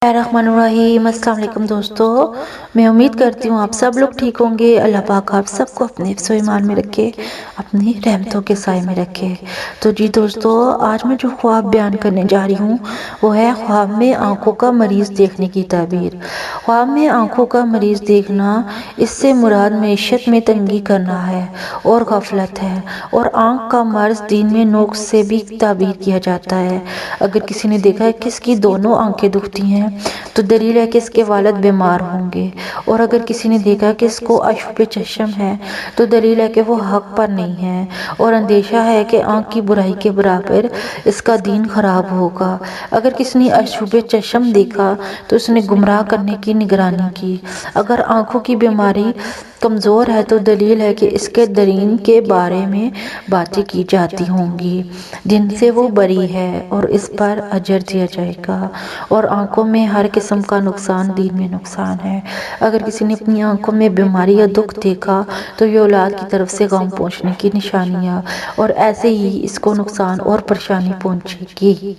रहमानुर्रहीम। अस्सलाम वालेकुम दोस्तों, मैं उम्मीद करती हूँ आप सब लोग ठीक होंगे। अल्लाह पाक आप सबको अपने हिफ्ज़ व ईमान में रखे, अपनी रहमतों के साए में रखे। तो जी दोस्तों, आज मैं जो ख्वाब बयान करने जा रही हूँ वो है ख्वाब में आंखों का मरीज़ देखने की ताबीर। ख्वाब में आंखों का मरीज़ देखना, इससे मुराद मईशत में तंगी करना है और गफलत है। और आंख का मर्ज दीन में नुक्स से भी ताबीर किया जाता है। अगर किसी ने देखा है किसकी दोनों आंखें दुखती हैं तो दलील है कि इसके वालिद बीमार होंगे। और अगर किसी ने देखा कि इसको अशुभ चशम है तो दलील है कि वो हक पर नहीं है और अंदेशा है कि आंख की बुराई के बराबर इसका दीन खराब होगा। अगर किसी ने अशुभ चशम देखा तो उसने गुमराह करने की निगरानी की। अगर आंखों की बीमारी कमज़ोर है तो दलील है कि इसके दरीन के बारे में बातें की जाती होंगी जिनसे वो बरी है और इस पर अजर दिया जाएगा। और आंखों में हर किस्म का नुकसान दीन में नुकसान है। अगर किसी ने अपनी आंखों में बीमारी या दुख देखा तो ये औलाद की तरफ से गम पहुँचने की निशानियाँ, और ऐसे ही इसको नुकसान और परेशानी पहुँचेगी।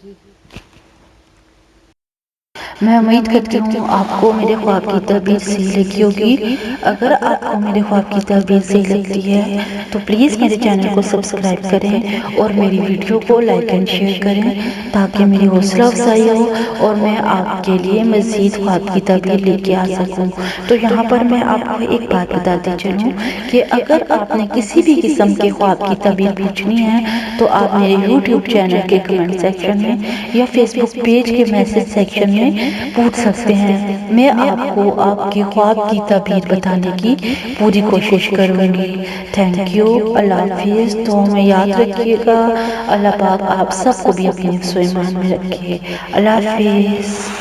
मैं उम्मीद करती हूँ आपको मेरे ख्वाब की तबीर सही लगी होगी। अगर आपको मेरे ख्वाब की तबीर सही लगती है तो प्लीज़ मेरे चैनल को सब्सक्राइब करें और मेरी वीडियो को लाइक एंड शेयर करें ताकि मेरी हौसला अफजाई हो और मैं आपके लिए मज़ीद ख्वाब की तबीर लेके आ सकूँ। तो यहाँ पर मैं आपको एक बात बताती चलूँ कि अगर आपने किसी भी किस्म के ख्वाब की तबीर पूछनी है तो आप मेरे यूट्यूब चैनल के कमेंट सेक्शन में या फेसबुक पेज के मैसेज सेक्शन में पूछ सकते हैं। मैं आपको आपके ख्वाब की तबीर बताने की पूरी कोशिश करूंगी। Thank you. अल्लाह हाफिज़। तो हमें याद रखिएगा, अल्लाह पाक आप सबको भी अपने हिफ्ज़ व ईमान में रखे। अल्लाह हाफिज़।